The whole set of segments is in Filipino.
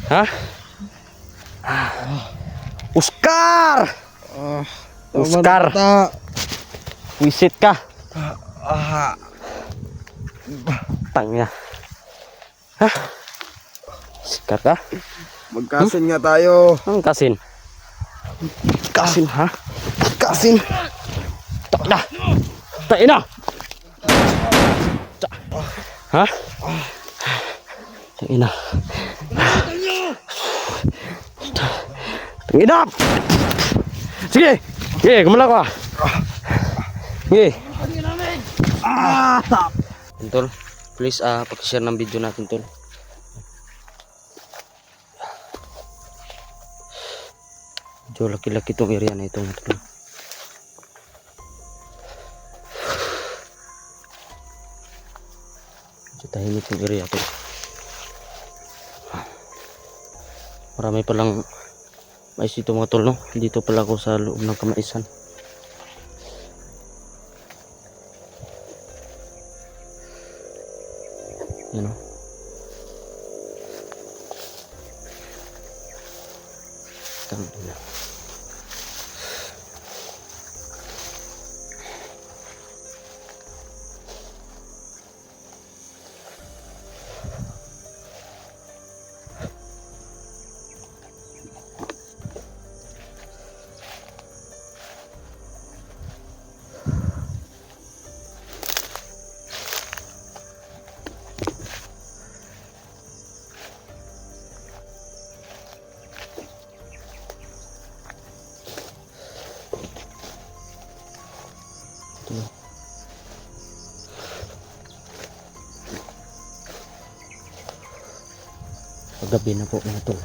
Ha? Oscar! Oscar! Wisit ka. Tangina. Ha? Oscar ka? Magkasin nga tayo. Ang kasin? Kasin ha? Kasin! Takda! Taina! Ha? Taina! Taina! Sige! Sige, gumala ka! Sige! Tol, please pag-share ng video natin tol. Medyo laki-laki itong area na itong tol. Medyo tahimik yung area tol. Marami palang mais dito mga tol, no? Dito pala ako sa loob ng kamaisan. Yan o. Tangina. Paggabi na po mga tol.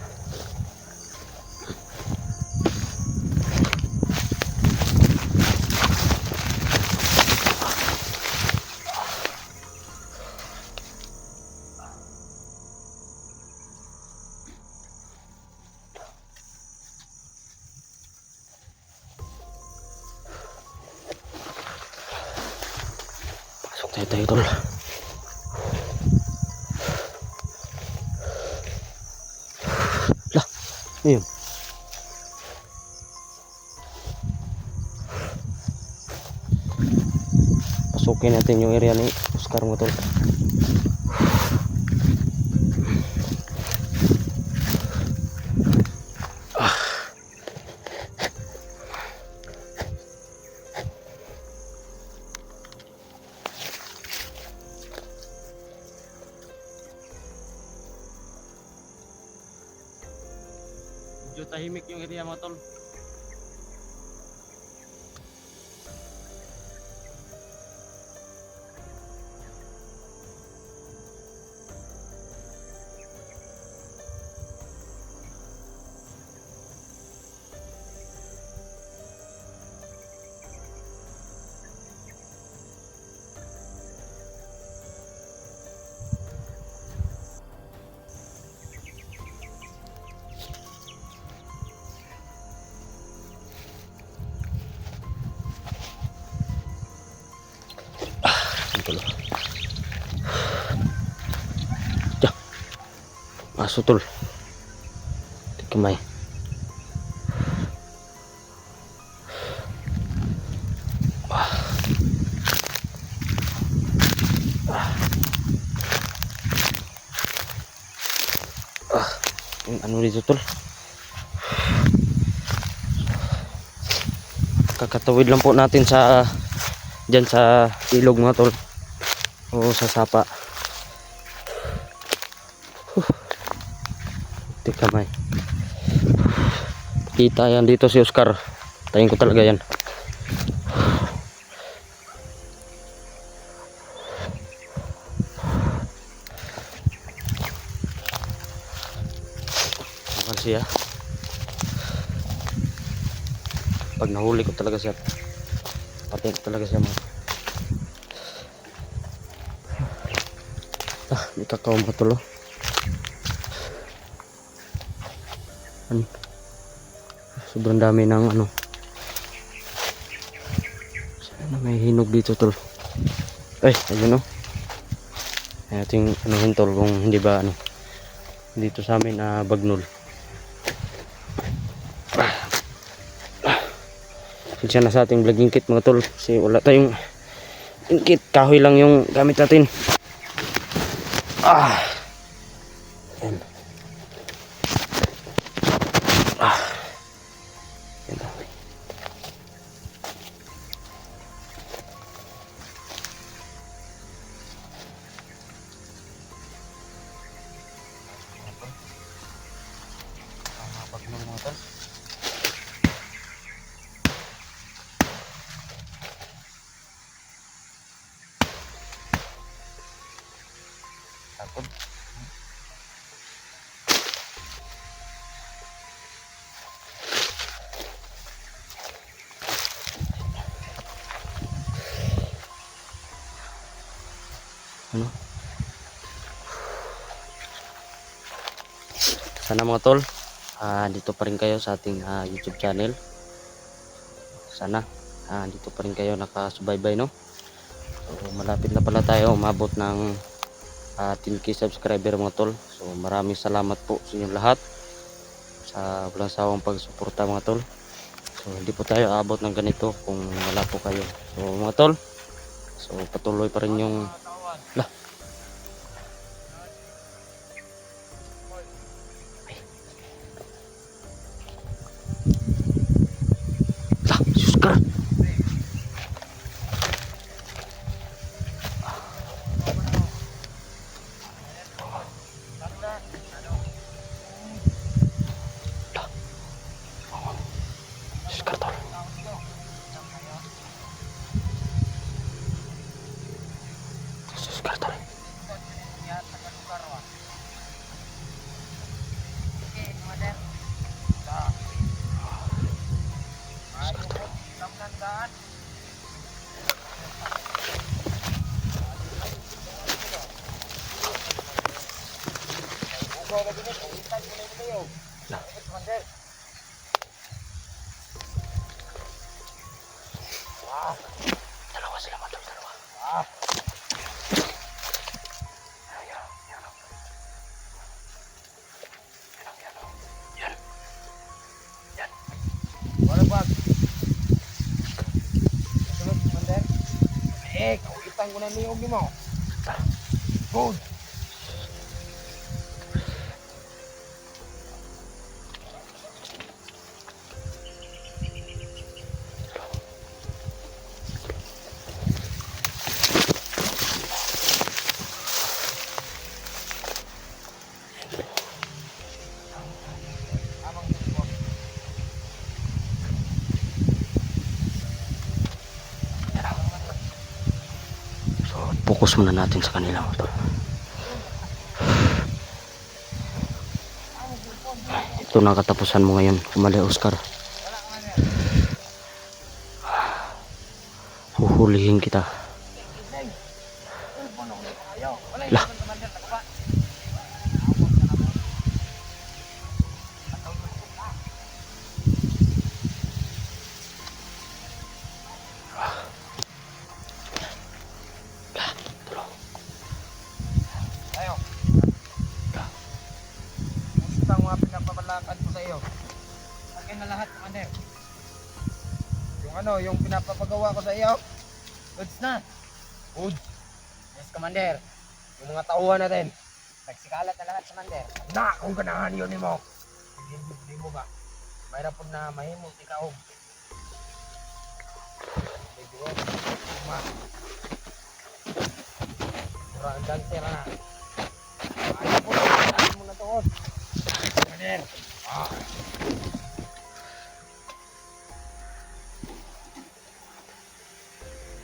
Pasok tayo tol. Ayun. Pasukin natin yung area ni Oscar mo tol. Medyo tahimik yung area mga tol. Diyan. Masuk tol. Kamay. Ano dito tol? Kakatawid lang po natin sa dyan sa ilog mga tol o sa sapa. Kamay. Kita yan dito si Oscar. Tayin ko talaga yan. Akan siya. Pag nahuli ko talaga siya. Patayin ko talaga siya mga. May kakao matulo. Sobrang dami ng ano. Sana may hinog dito tol. Ay, ayun o. Ay ating anuhin tol kung hindi ba ano. dito sa amin Bagnol. Siya na sa ating vlogging kit mga tol, kasi wala tayong kit, kahoy lang yung gamit natin. Yan. Yan. Bagnol mga tol. Takot. Ano? Sana mga tol, dito pa rin kayo sa ating YouTube channel. Sana dito pa rin kayo nakasubaybay, no? So, malapit na pala tayo umabot ng 10k subscriber mga tol. So maraming salamat po sa inyong lahat sa walang sawang pagsuporta mga tol. So hindi po tayo aabot ng ganito kung wala po kayo. So mga tol, so patuloy pa rin yung Sus ka. Sus ka tol. Sus ka tol. Dalawa sila mga tol, dalawa. Wala ba? Sulod, Commander. Kaulitan ko na niyog mo. Good. Focus muna natin sa kanila mga tol. Ito na katapusan mo ngayon, Kumali Oscar. Huhulihin kita. Lah. Ang mga pinapapalakad ko sa iyo. Akin na lahat, Commander. Yung pinapapagawa ko sa iyo. Goods na. Good. Yes, Commander. Yung mga tauhan natin. Nagsikalat na lahat, Commander. Na, kung ganahan yun mo. Hindi mo ba? Mayroon po na mahimong ikaw. Murang dancer na. Ayaw po, kailangan mo na tuon. Commander.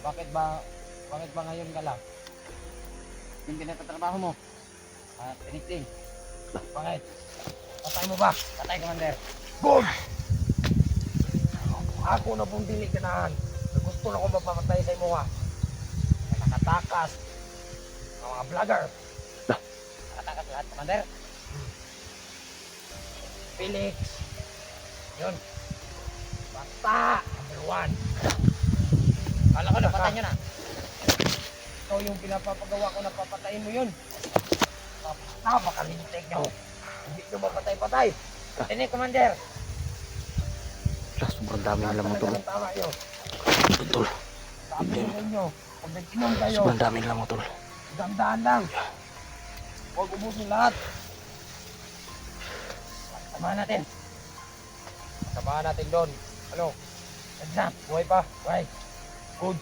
Bakit ba ngayon ka lang? Yung pinatatrabaho mo? Anything? Bakit? Patay mo ba? Patay, Commander. Good! Ako na pong dili ganahan. Gusto na akong mapamatay sa imo ha. Nakatakas. Mga vlogger. Nakatakas lahat, Commander. Felix. Yun. Basta. Number 1. Kala ko napatay nyo na. Ikaw yung pinapapagawa ko na papatayin mo yun. Basta makalintik nyo. Hindi nyo mapatay-patay. Ini, Commander. Lah, sobrang dami nila mo tol. Tama yun. Tol. Sabi ko sa inyo, pag nag-inom kayo, Sobrang dami nila mo tol. damdahan lang. Huwag ubusin lahat. Samahan natin. Samahan natin doon. Ano? Edsa, buhay pa. Buhay. Good.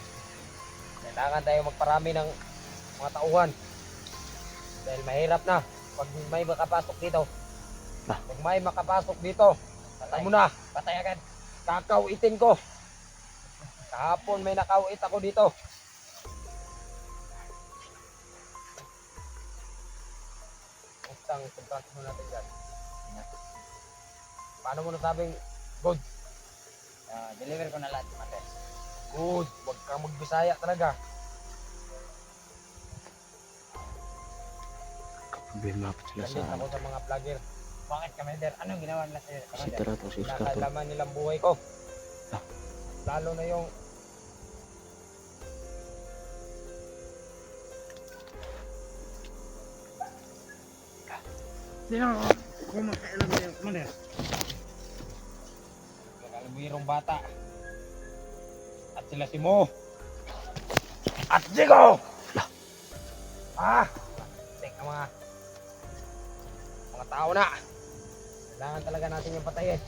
Kailangan tayo magparami ng mga tauhan. Dahil mahirap na. Pag may makapasok dito. Bah. Pag may makapasok dito, patay mo na. Patay agad. Kakauitin ko. Kahapon may nakauit ako dito. Isang contract mo natin dyan. Paano mo nasabing good? Deliver ko na lahat, Commander. Good. Huwag kang magbisaya talaga. Problema pa sila Galit sa ako sa mga vlogger. Bakit, Commander? Anong ginawa nila sa'yo, si Commander? Tara to si Oscar tol. Nakalaman nilang buhay ko. Ah. Lalo na yung Sino kung makailan mo yung Commander? kakalabirong bata. At sila si Mo. At Jigo! Ah! Teka mga tao na. Kailangan talaga natin yung patayin.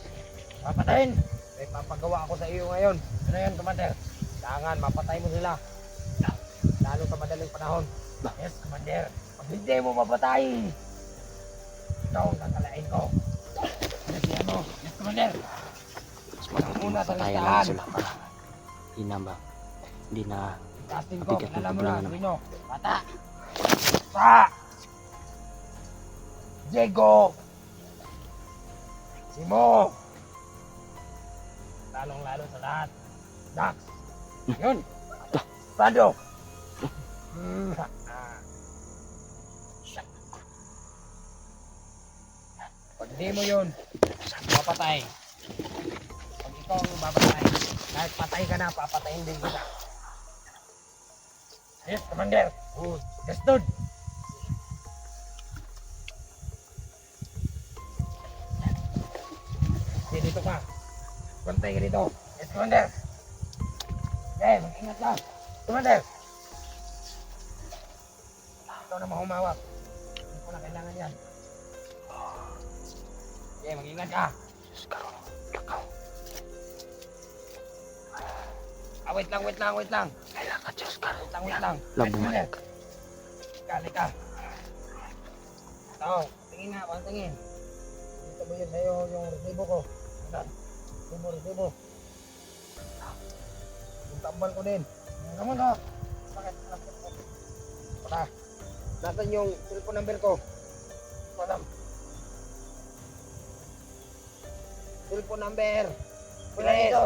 Papatayin! May papagawa ako sa iyo ngayon. Ano yan, Commander? Kailangan mapatay mo sila. Lalo sa madaling panahon. Yes, Commander. Pag hindi mo mapatay, ikaw ang kakalain ko. Nasiyan mo. Yes, Commander. Mas magandang Una sa patayan listahan. lang sila para hindi na Casting ko, Mabigat yung kilala mo problema na, naman. Rino. Bata. Pa! Diego! Simo! Lalong-lalo sa lahat. Dax! Yun! Sando! Pag di mo yun, papatay. Pag ikaw ang babatay, kahit patay ka na, papatayin din kita. Yes, Commander. Good. Yes, dude. Okay, dito ka. Bantay ka dito. Yes, Commander. Okay, mag-ingat ka. Commander. Ikaw na mahumawak. Hindi ko na kailangan yan. Okay, mag-ingat ka. Oscar lakaw. Wait lang. Kailangan si Oscar. Wait lang. Lah, bumalik. Halika. Ito, tingin nga, tingin. Dito ba yun sa'yo yung resibo ko? Ayan. Resibo. Yung tambal ko din. Ano naman ha? Bakit? Wala. Nasaan yung cellphone number ko? Wala. Cellphone number. Wala dito.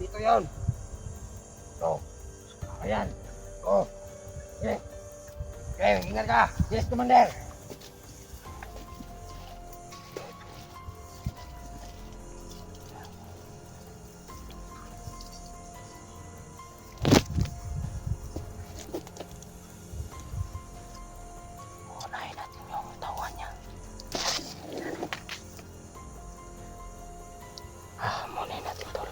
Dito yun. Ito. Ayan. Oh. Okay. Okay, ingat ka. Yes, Commander. Unahin natin yung tauhan niya. Munahin natin tol.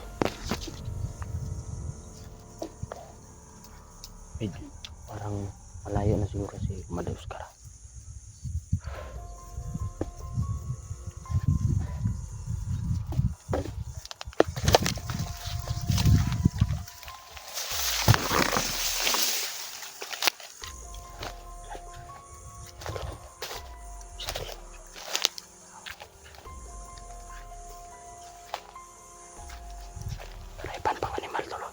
Parang malayo na siguro si Commander Oscar. Iban pang animal tol.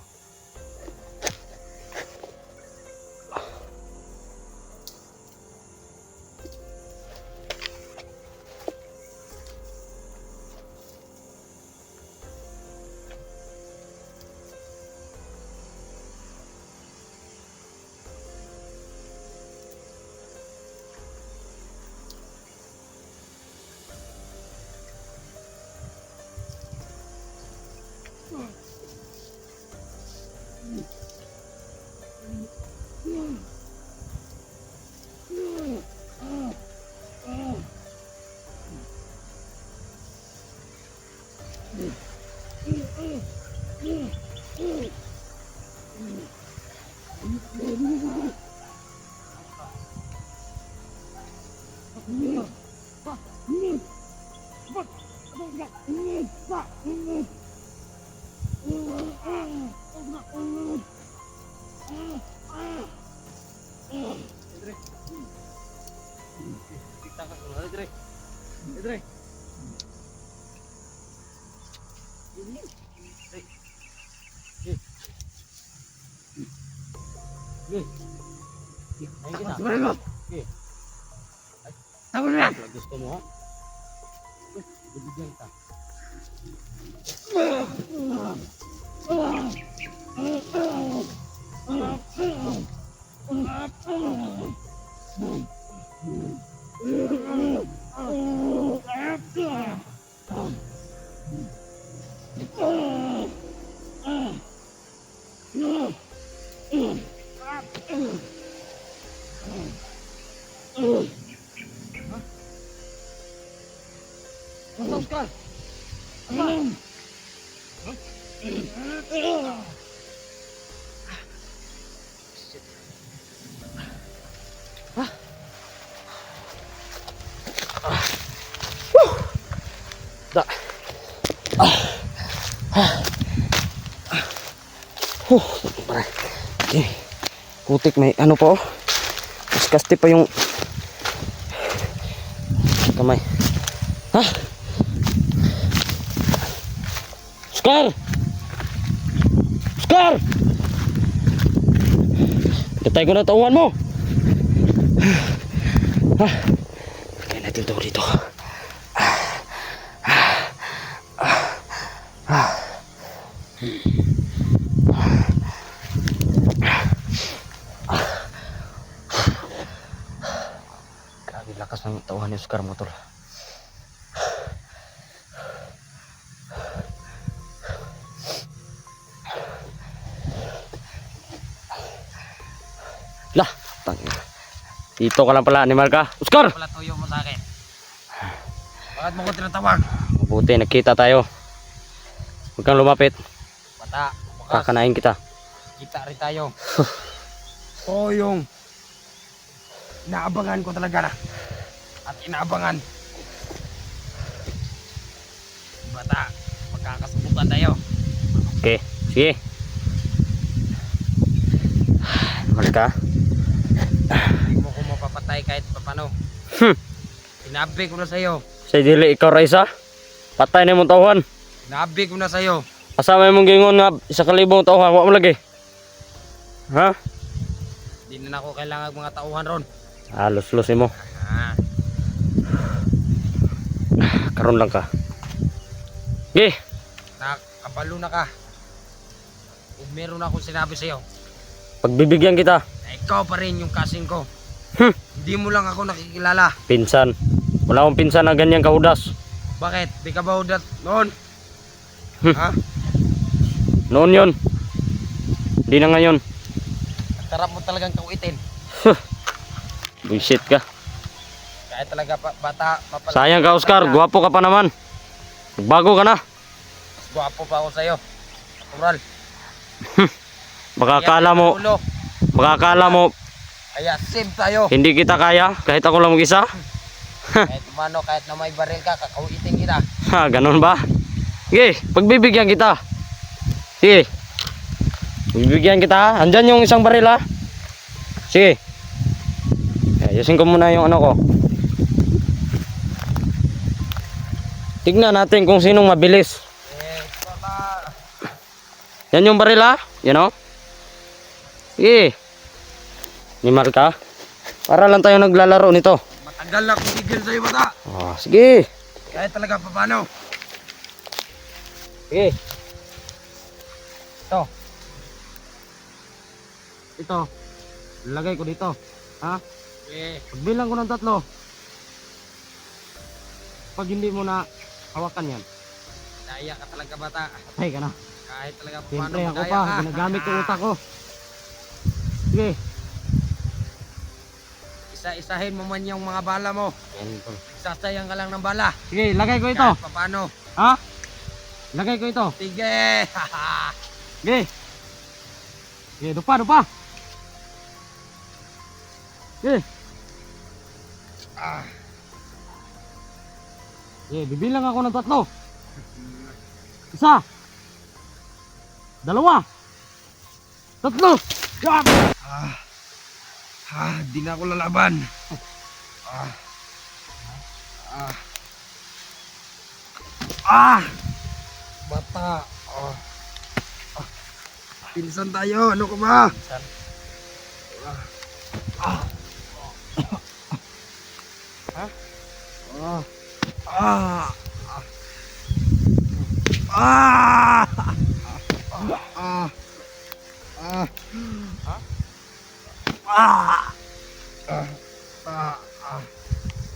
Idre. Ayun kita. Sumarin mo. Okay. Tama na yan. Gusto mo ha? Bibigyan kita. Oscar. Da. Okay. Putik may ano po. Kaskasti pa yung kamay. Ha? Oscar! Oscar! Katay ko na tauhan mo. Ha? Kaya natin to dito. Grabe lakas ng tauhan ni Oscar mo tol. Lah, tangina. Dito ka lang pala, animal ka. Oscar! Wala tuyo mo sa akin. Bakit mo ko tinatawag? Mabuti, nagkita tayo. Huwag kang lumapit. Bata, bukas. Kakanain kita. Kita rin tayo. Oo, yung inaabangan ko talaga na. At inaabangan. Bata, magkakasubukan tayo. Okay, sige. Animal ka. Hindi mo ko mapapatay kahit papano. Sinabi ko na sa'yo. Sa dili ikaw Raisa. Patay na mong tauhan. Sinabi ko na sa'yo. Kasama mong gingon nga 1,000 tauhan. Huwag mo lagi. Ha? Hindi na ako kailangan mga tauhan ron. Los-los mo. Ah, Karon lang ka. Okay. nakabalo na ka. Kung meron akong sinabi sa'yo, Pagbibigyan kita. na ikaw pa rin yung kasing ko. Hmm. Hindi mo lang ako nakikilala. Pinsan. Wala akong pinsan na ganyan kahudas. Bakit? Di ka ba udat noon? Ha? Noon yun. Hindi na ngayon. Sarap mo talagang kauitin. Bullshit ka. Kahit talaga bata, Sayang ka Oscar. Gwapo ka pa naman. Bago ka na. Mas gwapo pa ako sa'yo. Natural. Baka akala mo, Ulo. baka akala mo Kaya same tayo. hindi kita kaya kahit ako lang mag-isa. Kahit umano, kahit na may baril ka, kakauitin kita. Ha, ganun ba? Sige, pagbibigyan kita. Sige. Pagbibigyan kita ha. Andyan yung isang baril ha. Sige. Ayusin ko muna yung ano ko. Tignan natin kung sinong mabilis. Baba. Yan yung baril ha. Yan o. Sige. Animal ka. Para lang tayo naglalaro nito. Matagal na akong tigil sa'yo, bata. Oh, sige. Kahit talaga paano. Sige. Ito. Ito. Lagay ko dito. Ha? Eh, Pagbilang ko ng 3. Pag hindi mo na hawakan yan, daya ka talaga, bata. patay ka na. Kahit talaga paano, Siyempre ako madaya pa, ka. ginagamit ko utak ko. Sige. Isa-isahin mo man yung mga bala mo. Yan, tol. Sasayang ka lang ng bala. Sige, lagay ko ito. Kahit paano. Ha? Lagay ko ito. Sige. Ge. Ge, dupa. Ge. Ah. Ge, bibilang ako ng 3. 1. 2. 3. Yan. Di na ako lalaban. Bata. Pinsan tayo, ano ka ba? Pinsan. Ha?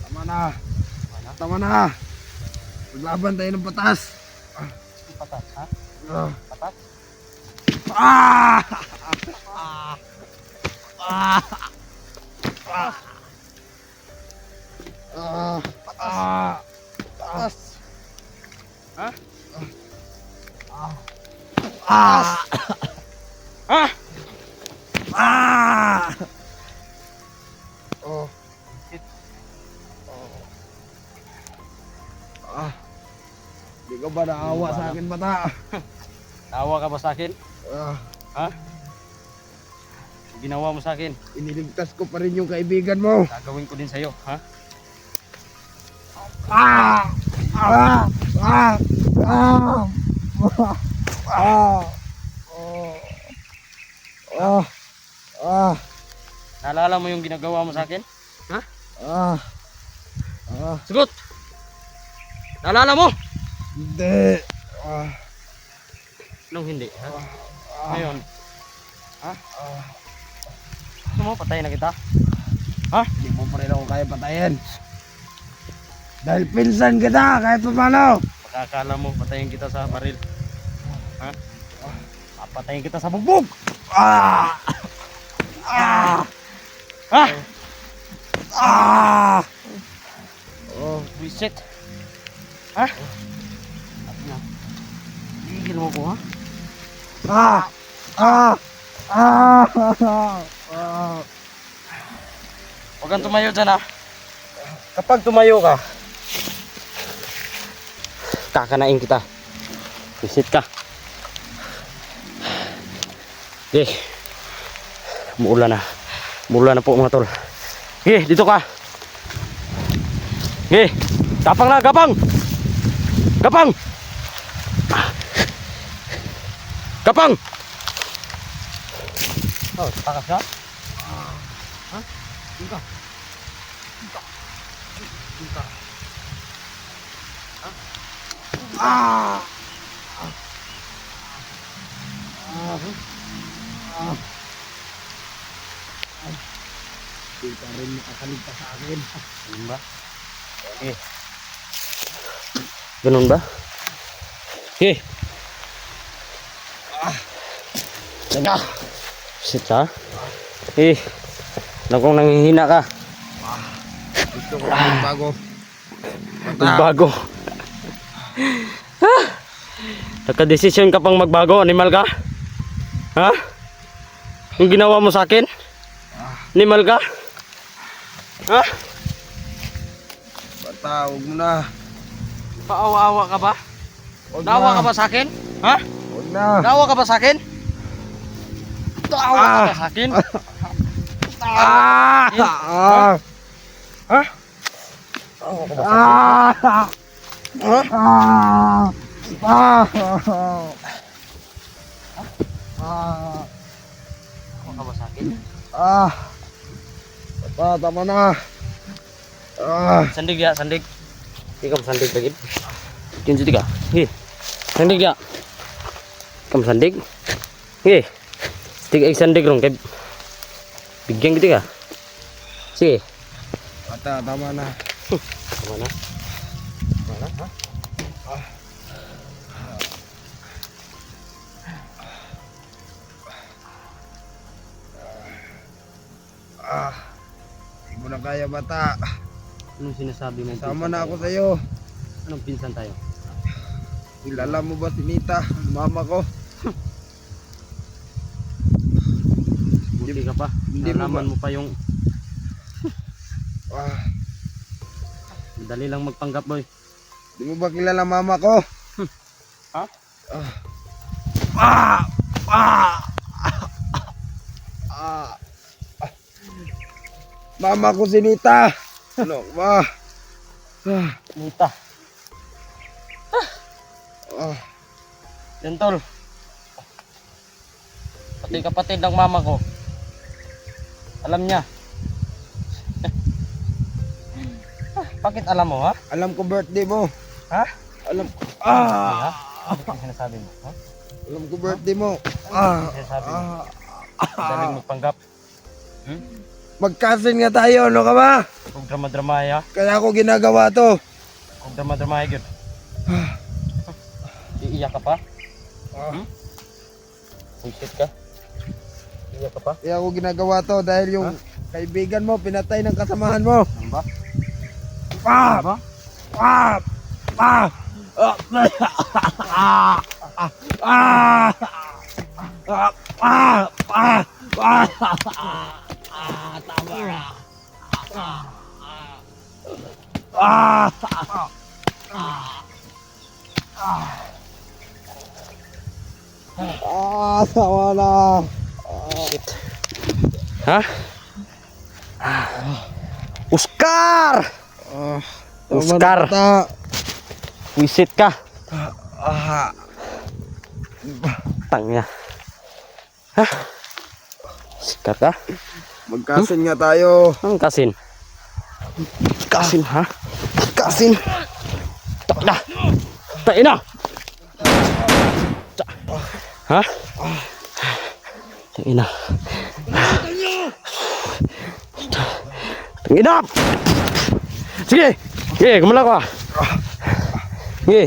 Tama na. Tama na. Maglaban tayo ng batas. Patat, ha? Ah. Patat? Ah! Patas. Ha? Ha? Oh. Di ka ba naawa sa akin, bata? Tawa ka ba sa akin? Ah, Ha? Ginawa mo sa akin. iniligtas ko pa rin yung kaibigan mo. Gagawin ko din sa'yo, ha? Ah! Ah! Ah! Ah! Ah! Oh. Ah! Ah! Naalala mo yung ginagawa mo sa akin? Ha? Ah! Ah! Sagot! Naalala mo? Hindi! Ah! Nung hindi, ha? Ah! Ngayon, Ah! gusto mo, patayin na kita? Hindi mo pa rin ako kaya patayin. Dahil pinsan kita kahit pa paano. Makakala mo, patayin kita sa baril. Ha? Papatayin kita sa bugbog! Ah! Ah! Ha? Ah! Oh, reset. Ha? Na. Tigil mo ko, ha? Ah! Ah! Ah! Ah! Huwag kang tumayo dyan, ha? Kapag tumayo ka, kakanain kita. Reset ka. Okay. Muulan na. Muulan na po, mga tol. Okay, dito ka. Okay. Gapang na, gapang! Gapang! Gapang! Oh, takas ka? Ha? Dito ka. Ah! Di ka rin makakaligtas sa akin. Ganun ba? Okay. Ganun ba? Okay. Teka. Sit ha? Eh. Alam kong nanghihina ka. Gusto ko lang bago. Magbago. Ha? Nagka-desisyon ka pang magbago, animal ka? Ha? Yung ginawa mo sa akin? Animal ka? Ha? Bata, huwag mo na. Paawa-awa ka ba? Huwag Naawa na. ka ba sa akin? Ha? Huwag na. Naawa ka ba sa akin? Naawa ka ba sa akin? Ah! Ah! Ha? Ah! Ah! Ah! Ah! Naawa ka ba sa akin? Ah! Bata, tama na. Ah! Sandig ya, sandig. Ikaw sandig lagi. Kinsi ka. Hi. Sandig ya. Kamu sandig. Hi. Tiga ik sandig rong kay bigyan kita ka. Sige. Bata, tama na. Mana? Mana? Ha? Ah! Hindi mo na kaya, bata. Anong sinasabi mo? Sama pinsan na tayo? ako sa'yo. Anong pinsan tayo? Kilala mo ba si Nita, mama ko? Buti ka pa. Hindi mo Nalaman mo pa yung Ah, dali lang magpanggap boy. di mo ba kilala mama ko? Ha? Mama ko si Nita. Ano ba? Nita. Ah, Yan tol. Pati kapatid ng mama ko. Alam niya. Bakit alam mo ha? alam ko birthday mo. Ha? Alam Ha? Ano ang sinasabi mo? Ha? alam ko birthday mo. Ano ang sinasabi mo? Daling magpanggap. Magkasin nga tayo, ano ka ba? Huwag drama-drama ha? Kaya ako ginagawa to. Huwag drama-drama yun. Iiyak ka pa? Buisit ka? Iiyak ka pa? Kaya ako ginagawa to dahil yung kaibigan mo pinatay ng kasamahan mo. Ano ba? Ah! Ano ba? Ah! Ah! Ah! Ah! Ah! Tawa na. Ha? Oscar! Oscar! Wisit ka! Tangya. Ha? Sikat ka? Magkasin nga tayo. Ang kasin? Kasin ha? Kasin! Takda! Tain na! Ha? Tain na. Tain na! Sige! Sige, gumala ka! Sige!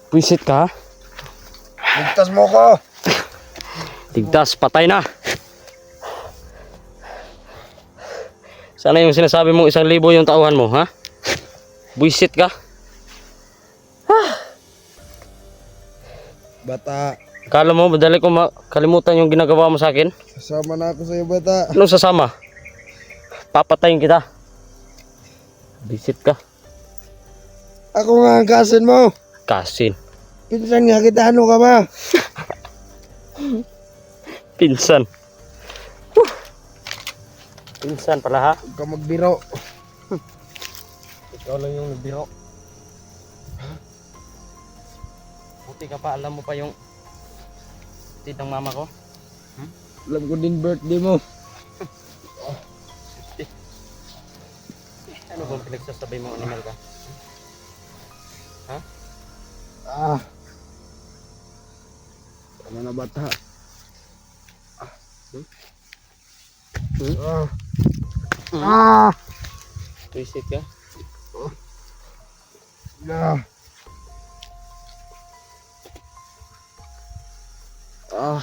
Wisit ka ha? Ligtas mo ko. Tigtas, patay na. Sana yung sinasabi mong 1,000 yung tauhan mo, ha? Buisit ka? Bata, Kala mo, madali ko makalimutan yung ginagawa mo sa akin? kasama na ako sa'yo, bata. Anong sasama? Papatayin kita. Buisit ka. Ako nga ang kasin mo. Kasin. Pinsan nga kita, ano ka ba? Pinsan. Pinsan pala ha? Huwag ka magbiro. Ikaw lang yung nagbiro. Buti ka pa, alam mo pa yung tid ng mama ko. Alam ko din birthday mo. Ano bang pinagsasabay mo animal ka? Ah. Tama na, bata. Ah. Buisit ka? Ah. Ah.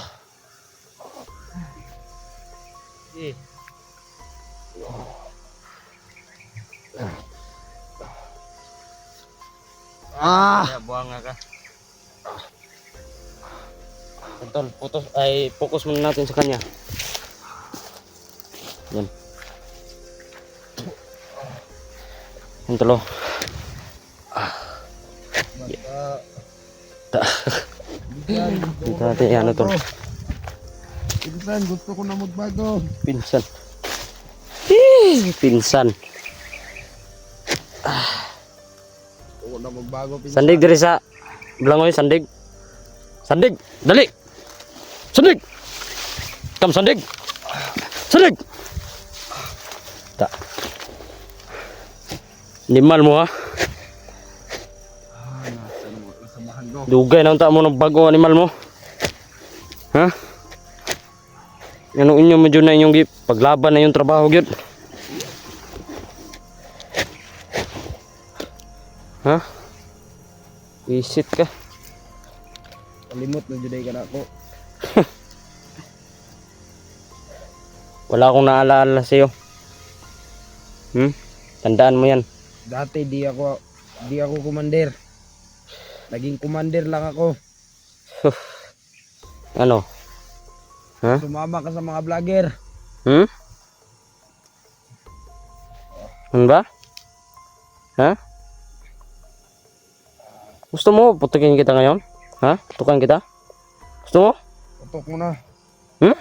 Eh. Ah. Kaya buwang nga ka. Tol, putos ay focus muna natin sa kanya. Yan. Yan tolo. Bata. Dito natin ano tol. Pinsan, gusto ko na magbago. Pinsan. Pinsan. Gusto ko na magbago, pinsan. Sandig diri sa Blangoy, sandig. Sandig, dali. Sandig. Kam sandig. Sandig. Tak. Limal mo ha. Samahan ko. Dugay na unta mo ng bago animal mo. Ha? Ano inyo medyo na inyong paglaban na yung trabaho gyud. Ha? Visit ka. Kalimot na juday ka na ako. Wala akong naalaala sa iyo. Tandaan mo yan. Dati di ako commander. Naging commander lang ako. Ano? Ha? Sumama ka sa mga vlogger. Ano ba? Ha? Gusto mo putukin kita ngayon? Ha? Putukan kita? Gusto mo? Putok mo na. Hmm?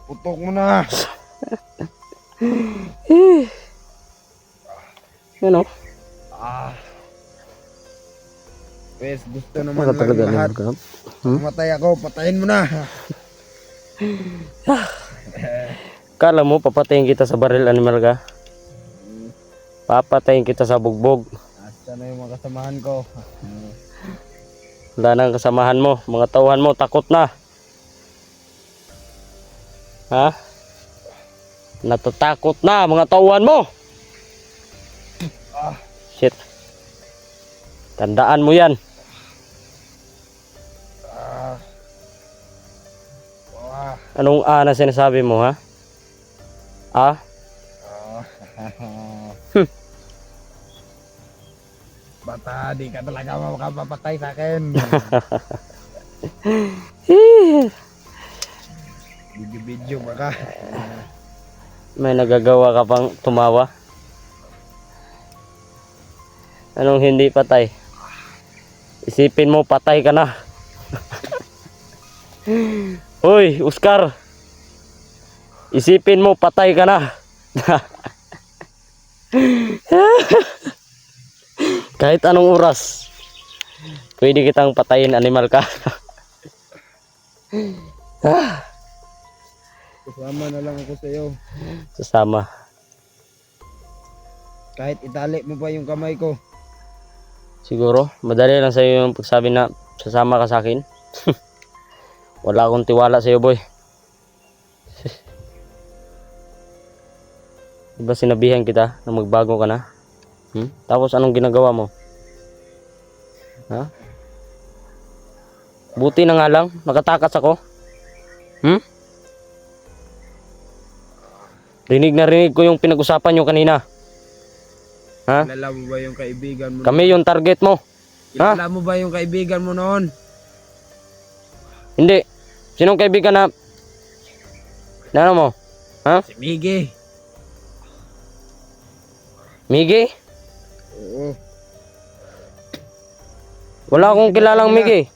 Putok mo na. Ano? Pwes, gusto naman lang Talaga lahat. Matay ako, patayin mo na. Kala mo papatayin kita sa baril, animal ka? Papatayin kita sa bugbog. Asa na yung mga kasamahan ko? Wala nang kasamahan mo. Mga tauhan mo takot na. Ha? Natatakot na mga tauhan mo. Shit. Tandaan mo yan. Anong na sinasabi mo, ha? Bata, di ka talaga makapapatay sa akin. Video ba ka? May nagagawa ka pang tumawa? Anong hindi patay? Isipin mo patay ka na. Hoy, Oscar. Isipin mo patay ka na. Kahit anong oras pwede kitang patayin, animal ka. Kasama na lang ako sa iyo. Sasama. Kahit itali mo pa yung kamay ko. Siguro madali lang sa'yo yung pagsabi na sasama ka sa akin. Wala akong tiwala sa'yo, boy. Diba sinabihan kita na magbago ka na? Tapos anong ginagawa mo? Ha? Buti na nga lang, nakatakas ako. Rinig na rinig ko yung pinag-usapan nyo kanina. Ha? Kilala mo ba yung kaibigan mo? Kami yung target mo. Kilala mo ba yung kaibigan mo noon? Hindi. Sinong kaibigan na ano mo? Ha? Si Miggy. Miggy? Oo. Wala akong kilalang Miggy.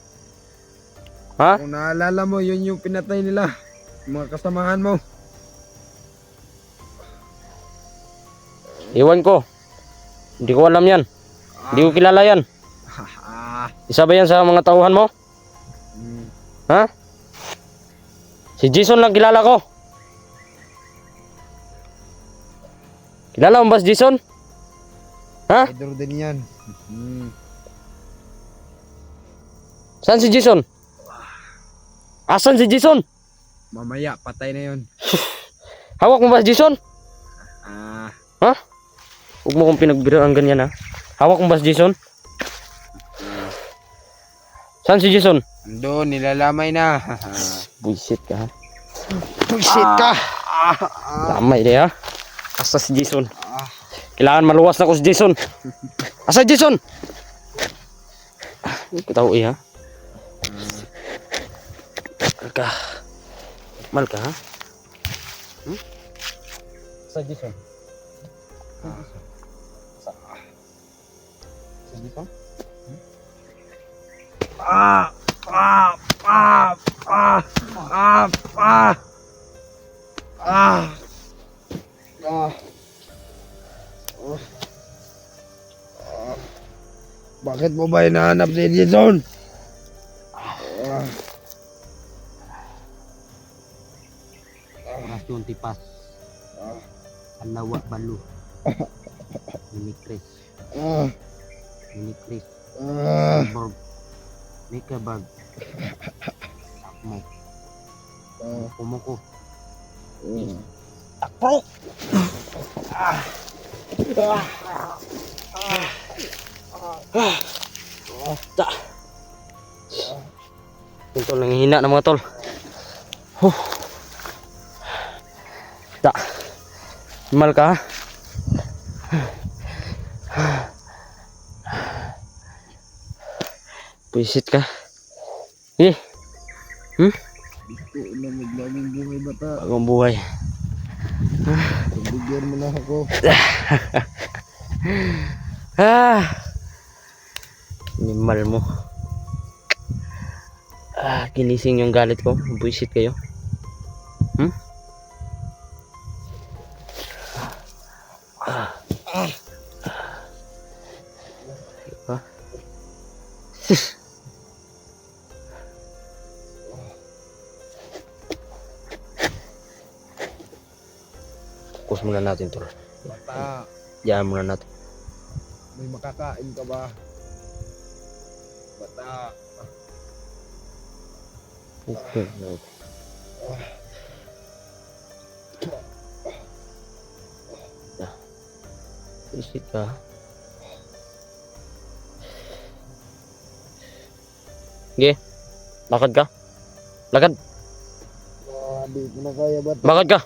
Ha? Kung naalala mo, yun yung pinatay nila. Yung mga kasamahan mo. Iwan ko. Hindi ko alam yan. Hindi ko kilala yan. Isa ba yan sa mga tauhan mo? Ha? Si Jason lang kilala ko. Kilala mo ba si Jason? Ha? Idol din yan. Saan si Jason? Asan si Jason? Mamaya, patay na yun. Hawak mo ba si Jason? Ha? Huwag mo kong pinagbiroan ganyan, ha? Hawak mo ba si Jason? Saan si Jason? Doon, nilalamay na. Buisit ka, ha? Buisit ka! Lamay di, ha? Asa si Jason? Kailangan maluwas na ko si Jason. Asa Jason? Hindi ko tahu, ha? Malka. Malka, ha? Asa Jason? Bakit mo ba hinahanap si Jason? Rasyon tipas. Alawa balu. Minikris. Minikris. Borg. Mikaberg. Takmo. Kumuko. Takpo! Yung tol, nanghihina ng mga tol. Da. Mal ka, ha? Puisit ka. Eh. Hmm? Ito na maglaging buhay bata. Bagong buhay. Bigyan mo na ako. Ah. Animal mo. Ginising yung galit ko. Buisit kayo. Hmm? Diba? Fokus muna natin to. Bata, Diyan muna natin. may makakain ka ba? Bata. Okay. Buisit ka. Sige. Lakad ka. Lakad. Di ko na kaya bata. Lakad ka.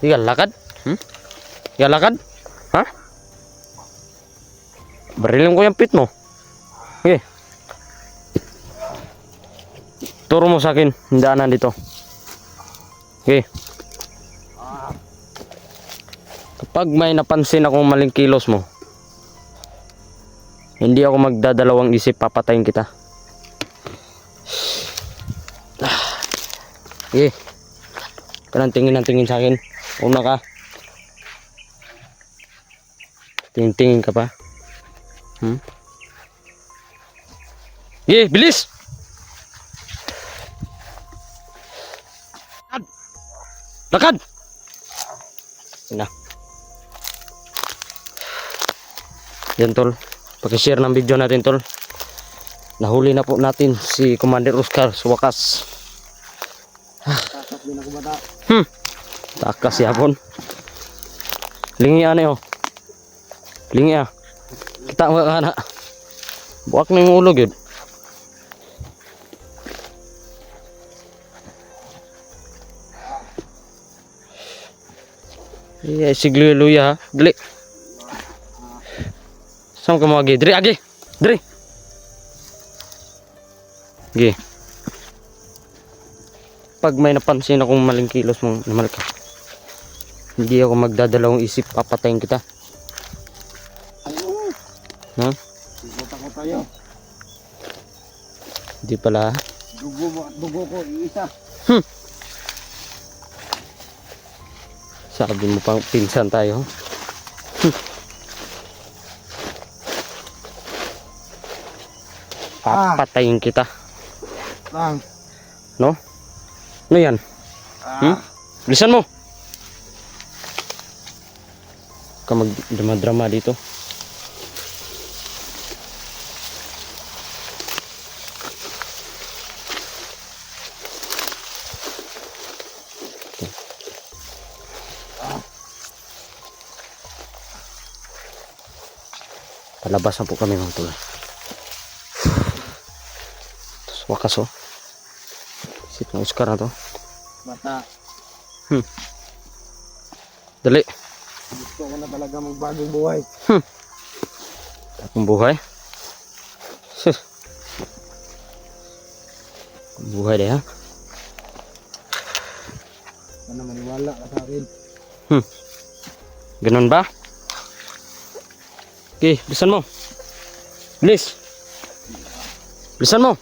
Sige, lakad. Sige, lakad. Ha? Barilin ko yung pit mo. Sige. Turo mo sa akin. Yung daanan dito. Sige. Kapag may napansin akong maling kilos mo, hindi ako magdadalawang isip, papatayin kita. Sige. Kanang tingin ng tingin sa akin. Una ka. Tingin ka pa. Sige, bilis! Lakad! Yan na. Yan tol. Paki-share ng video natin tol. Nahuli na po natin si Commander Oscar sa wakas. Takas din ako bata. Takas yapon. Lingi ano oh. Lingi ah. Kita mo ka na. Buak na yung ulo yun. Iya, sigluya ha. Dali. Saan ka mo agi? Diri, agi. Diri. Agi. Pag may napansin akong maling kilos mong namal ka, hindi ako magdadalawang isip, papatayin kita. Ha? Bata ko tayo. Hindi pala. Dugo mo at dugo ko, iisa. Sabi mo pang pinsan tayo. Papatayin kita. Lang. No? Ano yan? Bilisan mo. Ka magdrama-drama dito. Palabas na po kami mga tol. Tapos wakas oh. Isip ng Oscar na to. Bata, Dali. gusto ko na talaga magbagong buhay. Akong buhay. Buhay deh ha. Sana maniwala ka sa akin. Ganun ba? Okay, bilisan mo. Bilis. Bilisan mo.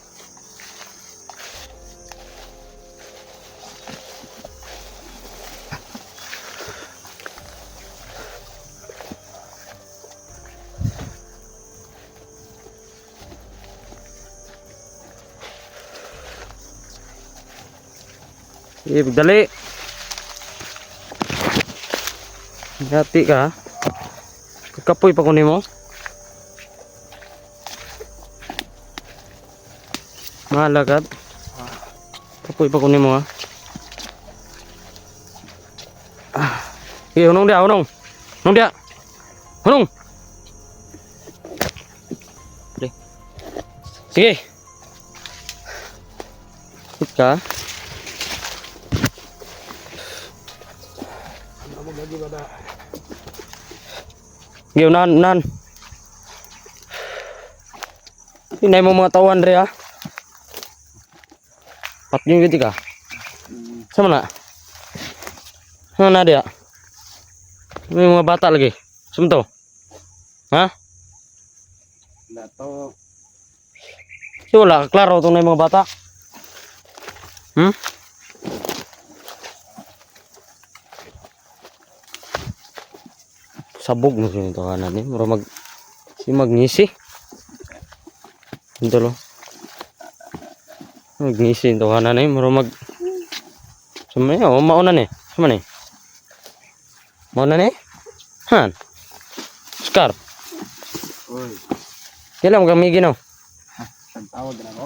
Dali. Hati ka. Kapoy pa kunin mo. Malagad. Kapoy pa kunin mo ha. Hunong dia, hunong. Hunong dia. Hunong. Sige. Ikut ka. Ano mo lagi bata? Giyo nan. Hinay mo mga tawan re ha. Patyung gitu ka. Sama na. Sama na dia. May mga bata lagi. Sumto. Ha? Wala to. Di wala klaro tong na mga bata. Sabog mo siya ito kanan eh. Mura magnisi. Ito lo. Magnisi ito kanan eh. Mura Sama niya. O mauna ni. Sama ni. Mauna ni. Han. Scar. Uy, Kailan mo kami ginaw. nagtawag na ako.